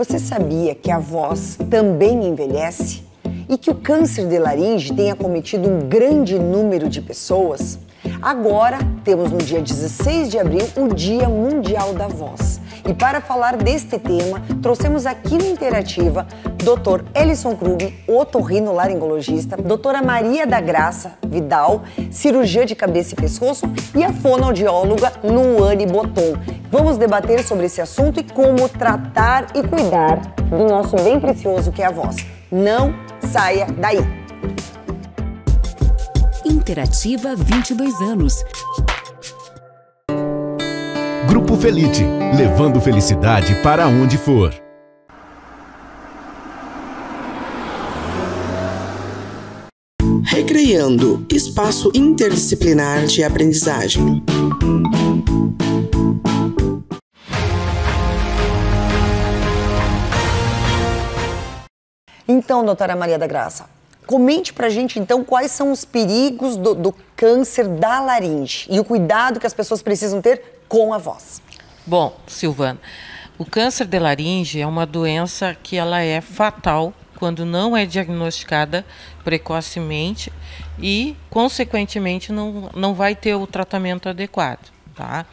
Você sabia que a voz também envelhece? E que o câncer de laringe tem acometido um grande número de pessoas? Agora, temos no dia 16 de abril o Dia Mundial da Voz. E para falar deste tema, trouxemos aqui no Interativa Dr. Ellison Krug, otorrinolaringologista, doutora Maria da Graça Vidal, cirurgia de cabeça e pescoço, e a fonoaudióloga Luane Boton. Vamos debater sobre esse assunto e como tratar e cuidar do nosso bem precioso que é a voz. Não saia daí! Interativa 22 anos. Grupo Felite, levando felicidade para onde for. Recreando, espaço interdisciplinar de aprendizagem. Então, doutora Maria da Graça, comente pra gente, então, quais são os perigos do câncer da laringe e o cuidado que as pessoas precisam ter com a voz. Bom, Silvana, o câncer de laringe é uma doença que ela é fatal quando não é diagnosticada precocemente e, consequentemente, não vai ter o tratamento adequado. Tá?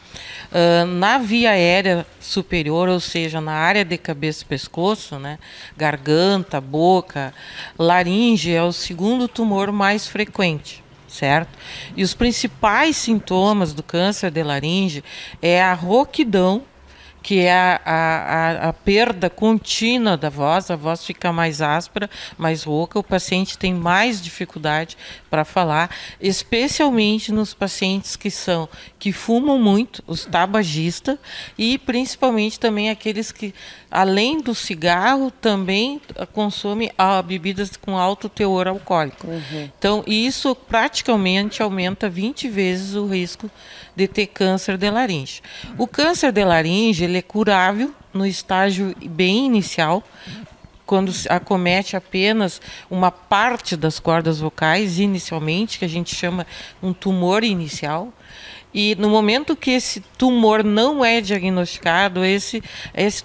Na via aérea superior, ou seja, na área de cabeça e pescoço, né, garganta, boca, laringe é o segundo tumor mais frequente, certo? E os principais sintomas do câncer de laringe é a rouquidão, que é a perda contínua da voz, a voz fica mais áspera, mais rouca, o paciente tem mais dificuldade para falar, especialmente nos pacientes que fumam muito, os tabagistas, e principalmente também aqueles que, além do cigarro, também consomem bebidas com alto teor alcoólico. Então, isso praticamente aumenta 20 vezes o risco de ter câncer de laringe. O câncer de laringe ele é curável no estágio bem inicial, quando acomete apenas uma parte das cordas vocais inicialmente, que a gente chama um tumor inicial. E no momento que esse tumor não é diagnosticado, esse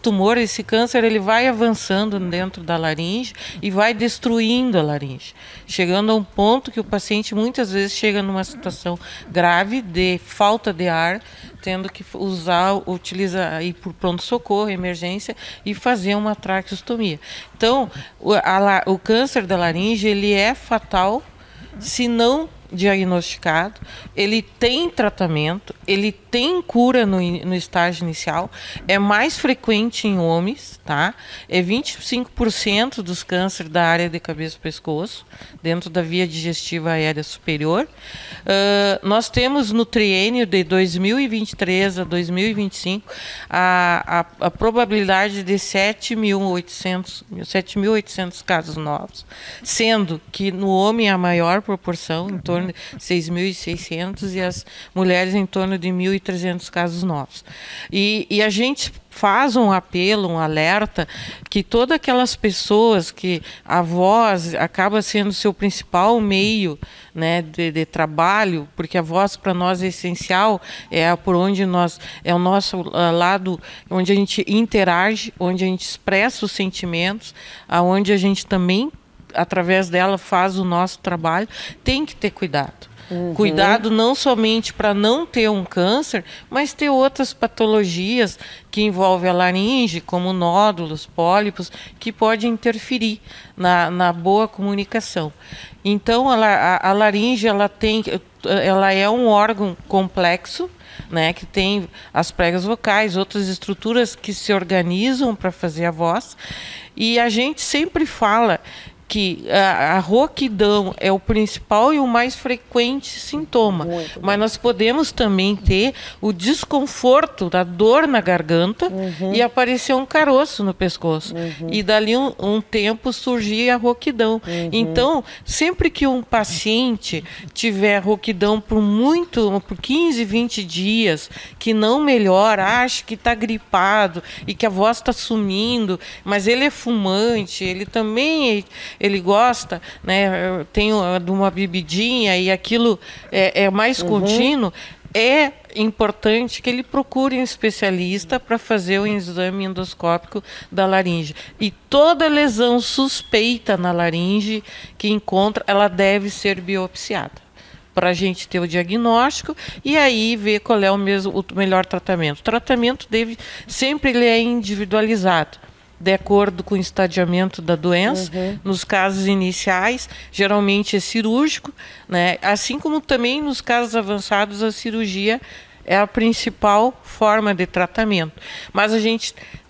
tumor, esse câncer, ele vai avançando dentro da laringe e vai destruindo a laringe, chegando a um ponto que o paciente muitas vezes chega numa situação grave de falta de ar, tendo que ir por pronto-socorro, emergência, e fazer uma traqueostomia. Então, o câncer da laringe, ele é fatal se não diagnosticado, ele tem tratamento, ele tem cura no estágio inicial, é mais frequente em homens, tá? É 25% dos cânceres da área de cabeça e pescoço, dentro da via digestiva aérea superior. Nós temos no triênio de 2023 a 2025 a probabilidade de 7.800 casos novos, sendo que no homem a maior proporção, em torno de 6.600, e as mulheres em torno de 1.300 casos novos. E a gente faz um apelo, um alerta, que todas aquelas pessoas que a voz acaba sendo seu principal meio, né, de trabalho, porque a voz para nós é essencial, é por onde é o nosso lado, onde a gente interage, onde a gente expressa os sentimentos, aonde a gente também, através dela, faz o nosso trabalho, tem que ter cuidado. Cuidado não somente para não ter um câncer, mas ter outras patologias que envolvem a laringe, como nódulos, pólipos, que podem interferir na boa comunicação. Então, a laringe ela é um órgão complexo, né, que tem as pregas vocais, outras estruturas que se organizam para fazer a voz, e a gente sempre fala que a rouquidão é o principal e o mais frequente sintoma, mas nós podemos também ter o desconforto da dor na garganta e aparecer um caroço no pescoço, e dali um tempo surgir a rouquidão. Então, sempre que um paciente tiver rouquidão por 15, 20 dias, que não melhora, acha que está gripado e que a voz está sumindo, mas ele é fumante, ele também ele gosta, né, tem uma bebidinha e aquilo é mais contínuo, é importante que ele procure um especialista para fazer o exame endoscópico da laringe. E toda lesão suspeita na laringe que encontra, ela deve ser biopsiada, para a gente ter o diagnóstico e aí ver qual é o melhor tratamento. O tratamento sempre ele é individualizado, de acordo com o estadiamento da doença. Nos casos iniciais, geralmente é cirúrgico, né? Assim como também nos casos avançados, a cirurgia é a principal forma de tratamento. Mas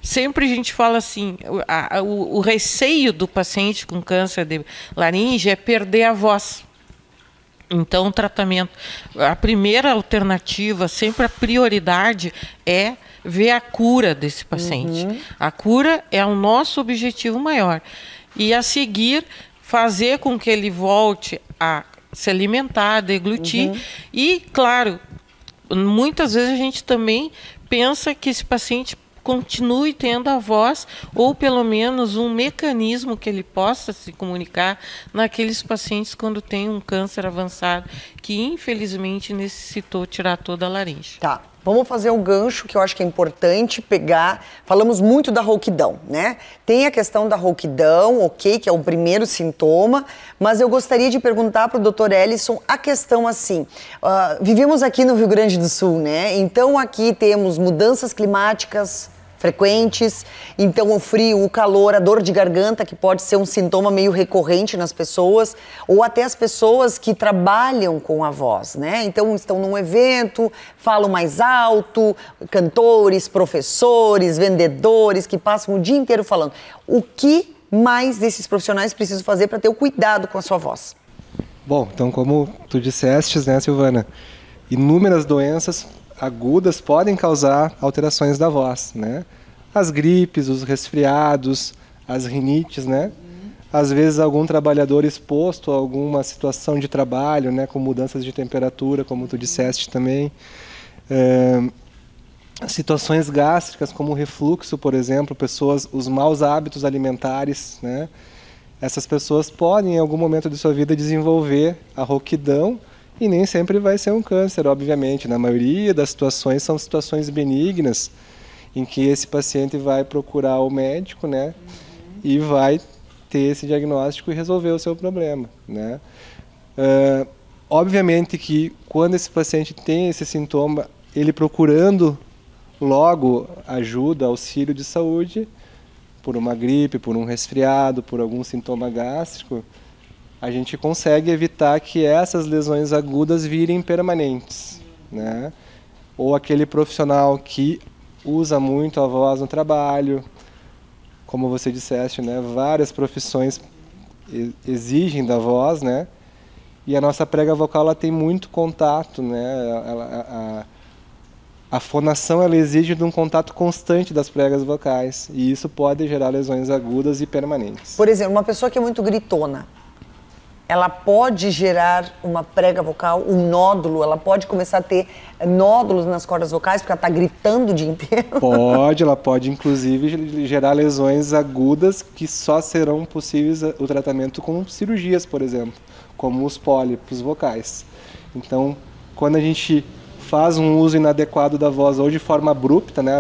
sempre a gente fala assim, o receio do paciente com câncer de laringe é perder a voz. Então, o tratamento, a primeira alternativa, sempre a prioridade é ver a cura desse paciente. A cura é o nosso objetivo maior. E a seguir, fazer com que ele volte a se alimentar, a deglutir. E, claro, muitas vezes a gente também pensa que esse paciente continue tendo a voz ou pelo menos um mecanismo que ele possa se comunicar naqueles pacientes quando tem um câncer avançado que infelizmente necessitou tirar toda a laringe. Tá. Vamos fazer um gancho que eu acho que é importante pegar. Falamos muito da rouquidão, né? Tem a questão da rouquidão, ok, que é o primeiro sintoma, mas eu gostaria de perguntar para o Dr. Ellison a questão assim. Vivemos aqui no Rio Grande do Sul, né? Então aqui temos mudanças climáticas frequentes, então o frio, o calor, a dor de garganta, que pode ser um sintoma meio recorrente nas pessoas, ou até as pessoas que trabalham com a voz, né? Então estão num evento, falam mais alto, cantores, professores, vendedores, que passam o dia inteiro falando. O que mais desses profissionais precisam fazer para ter o cuidado com a sua voz? Bom, então como tu disseste, né, Silvana, inúmeras doenças agudas podem causar alterações da voz, né? As gripes, os resfriados, as rinites, né? Às vezes algum trabalhador exposto a alguma situação de trabalho, né, com mudanças de temperatura, como tu disseste também. Situações gástricas, como o refluxo, por exemplo, os maus hábitos alimentares, né? Essas pessoas podem, em algum momento de sua vida, desenvolver a rouquidão. E nem sempre vai ser um câncer, obviamente. Na maioria das situações, são situações benignas, em que esse paciente vai procurar o médico, né? E vai ter esse diagnóstico e resolver o seu problema, né? Obviamente que quando esse paciente tem esse sintoma, ele procurando logo ajuda, auxílio de saúde, por uma gripe, por um resfriado, por algum sintoma gástrico, a gente consegue evitar que essas lesões agudas virem permanentes, né? Ou aquele profissional que usa muito a voz no trabalho, como você disseste, né? Várias profissões exigem da voz, né? E a nossa prega vocal ela tem muito contato, né? A fonação ela exige de um contato constante das pregas vocais e isso pode gerar lesões agudas e permanentes. Por exemplo, uma pessoa que é muito gritona, ela pode gerar uma prega vocal, um nódulo, ela pode começar a ter nódulos nas cordas vocais porque ela está gritando o dia inteiro? Ela pode inclusive gerar lesões agudas que só serão possíveis o tratamento com cirurgias, por exemplo, como os pólipos vocais. Então, quando a gente faz um uso inadequado da voz ou de forma abrupta, né?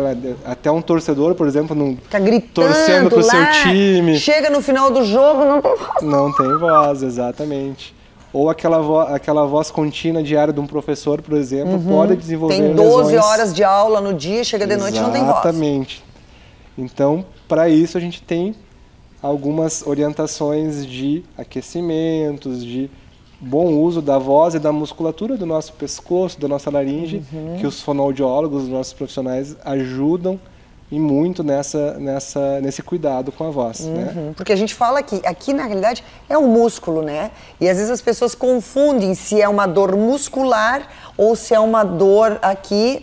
Até um torcedor, por exemplo, não tá gritando torcendo pro seu time. Chega no final do jogo, não tem voz. Não tem voz, exatamente. Ou aquela voz contínua diária de um professor, por exemplo, pode desenvolver lesões. Tem 12 horas de aula no dia, chega de noite e não tem voz. Exatamente. Então, para isso a gente tem algumas orientações de aquecimentos, de bom uso da voz e da musculatura do nosso pescoço, da nossa laringe, que os fonoaudiólogos, os nossos profissionais, ajudam e muito nesse cuidado com a voz. Né? Porque a gente fala que aqui na realidade é um músculo, né? E às vezes as pessoas confundem se é uma dor muscular ou se é uma dor aqui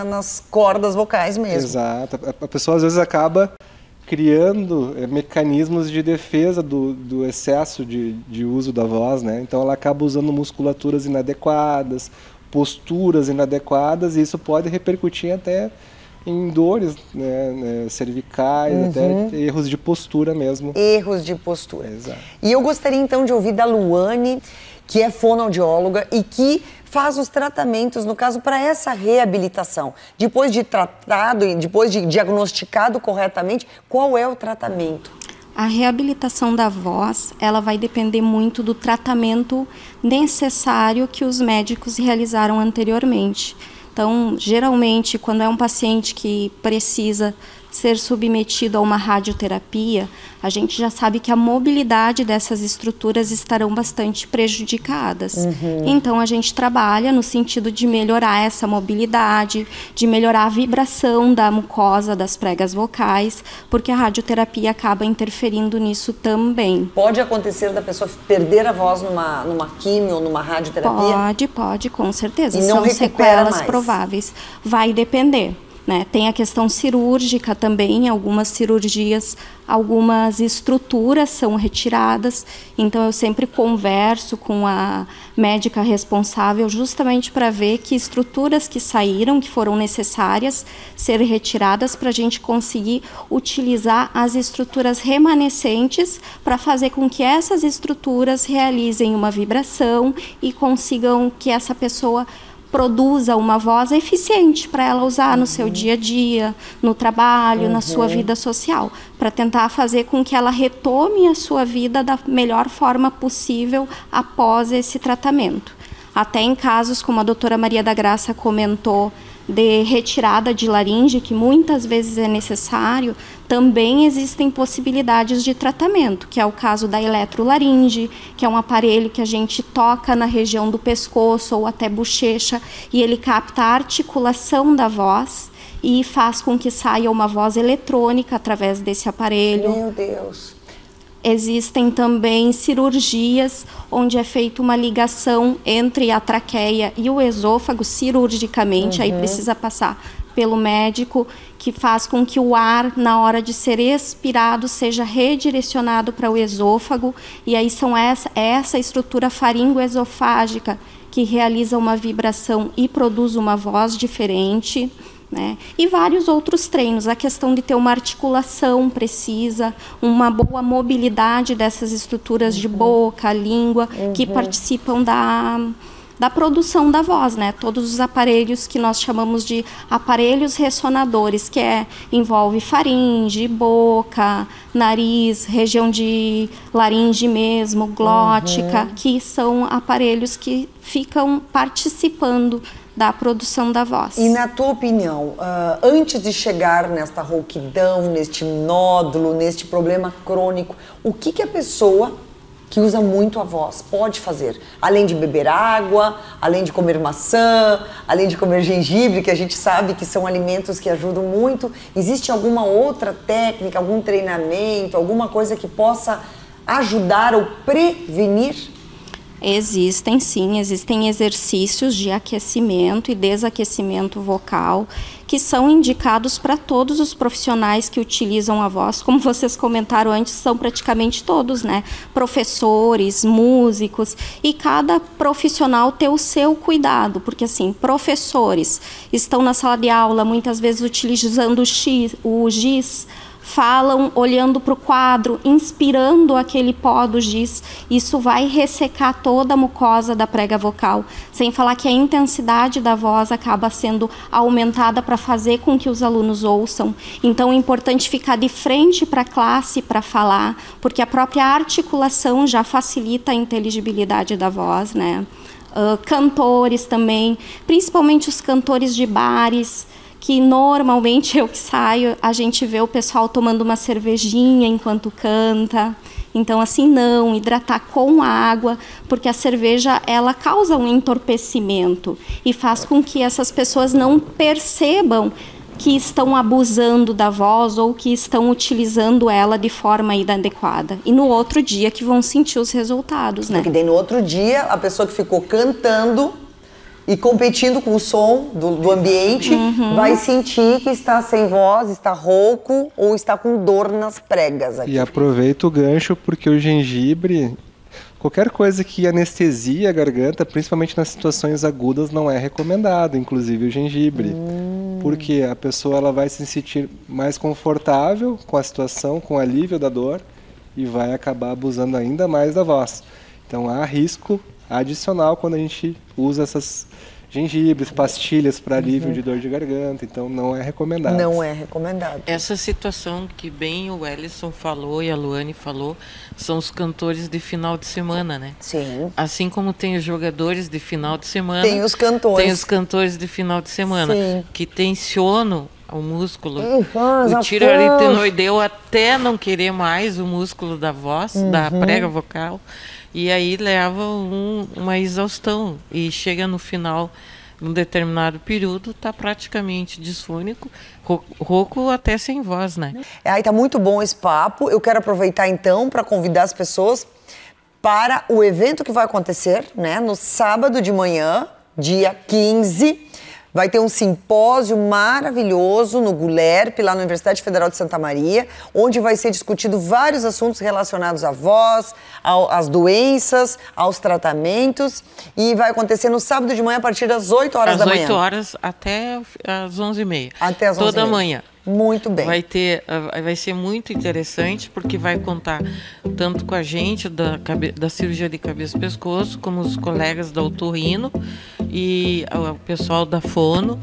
nas cordas vocais mesmo. Exato. A pessoa às vezes acaba criando mecanismos de defesa do excesso de uso da voz, né? Então ela acaba usando musculaturas inadequadas, posturas inadequadas, e isso pode repercutir até em dores, né, cervicais, até erros de postura mesmo. Erros de postura. Exato. E eu gostaria então de ouvir da Luane, que é fonoaudióloga e que faz os tratamentos, no caso, para essa reabilitação? Depois de tratado, depois de diagnosticado corretamente, qual é o tratamento? A reabilitação da voz, ela vai depender muito do tratamento necessário que os médicos realizaram anteriormente. Então, geralmente, quando é um paciente que precisa ser submetido a uma radioterapia, a gente já sabe que a mobilidade dessas estruturas estarão bastante prejudicadas. Então, a gente trabalha no sentido de melhorar essa mobilidade, de melhorar a vibração da mucosa das pregas vocais, porque a radioterapia acaba interferindo nisso também. Pode acontecer da pessoa perder a voz numa quimio ou numa radioterapia? Pode, com certeza. E não são sequelas mais. Prováveis. Vai depender. Né? Tem a questão cirúrgica também, algumas cirurgias, algumas estruturas são retiradas, então eu sempre converso com a médica responsável justamente para ver que estruturas que saíram, que foram necessárias ser retiradas para a gente conseguir utilizar as estruturas remanescentes para fazer com que essas estruturas realizem uma vibração e consigam que essa pessoa produza uma voz eficiente para ela usar no seu dia a dia, no trabalho, na sua vida social, para tentar fazer com que ela retome a sua vida da melhor forma possível após esse tratamento. Até em casos, como a doutora Maria da Graça comentou, de retirada de laringe, que muitas vezes é necessário, também existem possibilidades de tratamento, que é o caso da eletrolaringe, que é um aparelho que a gente toca na região do pescoço ou até bochecha, e ele capta a articulação da voz e faz com que saia uma voz eletrônica através desse aparelho. Meu Deus! Existem também cirurgias onde é feita uma ligação entre a traqueia e o esôfago cirurgicamente, aí precisa passar pelo médico, que faz com que o ar, na hora de ser expirado, seja redirecionado para o esôfago, e aí são essa estrutura faringoesofágica que realiza uma vibração e produz uma voz diferente. Né? E vários outros treinos, a questão de ter uma articulação precisa, uma boa mobilidade dessas estruturas de boca, língua, que participam da produção da voz, né? Todos os aparelhos que nós chamamos de aparelhos ressonadores, que envolve faringe, boca, nariz, região de laringe mesmo, glótica, que são aparelhos que ficam participando da produção da voz. E na tua opinião, antes de chegar nesta rouquidão, neste nódulo, neste problema crônico, o que a pessoa que usa muito a voz pode fazer? Além de beber água, além de comer maçã, além de comer gengibre, que a gente sabe que são alimentos que ajudam muito, existe alguma outra técnica, algum treinamento, alguma coisa que possa ajudar ou prevenir? Existem sim, existem exercícios de aquecimento e desaquecimento vocal que são indicados para todos os profissionais que utilizam a voz. Como vocês comentaram antes, são praticamente todos, né? Professores, músicos, e cada profissional tem o seu cuidado, porque assim, professores estão na sala de aula, muitas vezes utilizando o giz, falam olhando para o quadro, inspirando aquele pó do giz. Isso vai ressecar toda a mucosa da prega vocal, sem falar que a intensidade da voz acaba sendo aumentada para fazer com que os alunos ouçam. Então é importante ficar de frente para a classe para falar, porque a própria articulação já facilita a inteligibilidade da voz, né? Cantores também, principalmente os cantores de bares, que normalmente eu que saio, a gente vê o pessoal tomando uma cervejinha enquanto canta. Então, assim, não, hidratar com água, porque a cerveja, ela causa um entorpecimento e faz com que essas pessoas não percebam que estão abusando da voz ou que estão utilizando ela de forma inadequada. E no outro dia que vão sentir os resultados, né? Porque daí no outro dia, a pessoa que ficou cantando e competindo com o som do ambiente, vai sentir que está sem voz, está rouco ou está com dor nas pregas. Aqui. E aproveita o gancho porque o gengibre, qualquer coisa que anestesia a garganta, principalmente nas situações agudas, não é recomendado, inclusive o gengibre. Porque a pessoa ela vai se sentir mais confortável com a situação, com o alívio da dor, e vai acabar abusando ainda mais da voz. Então há risco adicional quando a gente usa essas gengibres, pastilhas para alívio de dor de garganta, então não é recomendado. Não é recomendado. Essa situação que bem o Ellison falou e a Luane falou, são os cantores de final de semana, né? Sim. Assim como tem os jogadores de final de semana, Tem os cantores. tem os cantores de final de semana, Sim. que tensionam o músculo, faz o a tireoideu até não querer mais o músculo da voz, da prega vocal, e aí leva uma exaustão e chega no final, num determinado período, está praticamente disfônico, rouco até sem voz, né? Aí tá muito bom esse papo. Eu quero aproveitar então para convidar as pessoas para o evento que vai acontecer, né, no sábado de manhã, dia 15. Vai ter um simpósio maravilhoso no GULERP, lá na Universidade Federal de Santa Maria, onde vai ser discutido vários assuntos relacionados à voz, às doenças, aos tratamentos. E vai acontecer no sábado de manhã, a partir das 8 horas da manhã. Às 8 horas até às 11h30. Até às 11h30. Toda manhã. Muito bem. Vai ser muito interessante, porque vai contar tanto com a gente da cirurgia de cabeça e pescoço, como os colegas da otorrino e o pessoal da fono,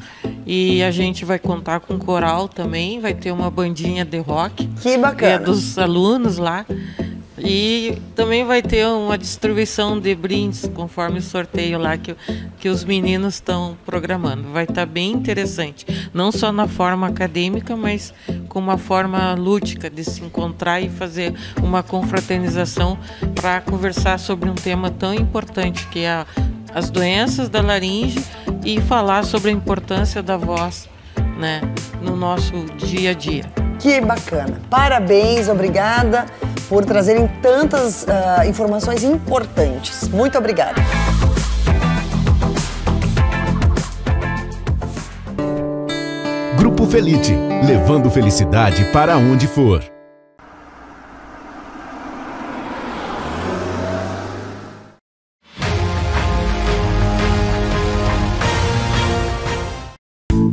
e a gente vai contar com coral também, vai ter uma bandinha de rock. Que bacana. É dos alunos lá. E também vai ter uma distribuição de brindes, conforme o sorteio lá que os meninos estão programando. Vai estar bem interessante, não só na forma acadêmica, mas com uma forma lúdica de se encontrar e fazer uma confraternização para conversar sobre um tema tão importante que é as doenças da laringe e falar sobre a importância da voz, né, no nosso dia a dia. Que bacana. Parabéns, obrigada por trazerem tantas informações importantes. Muito obrigada. Grupo Felite, levando felicidade para onde for.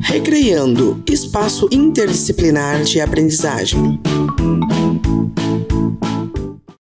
Recreando, espaço interdisciplinar de aprendizagem.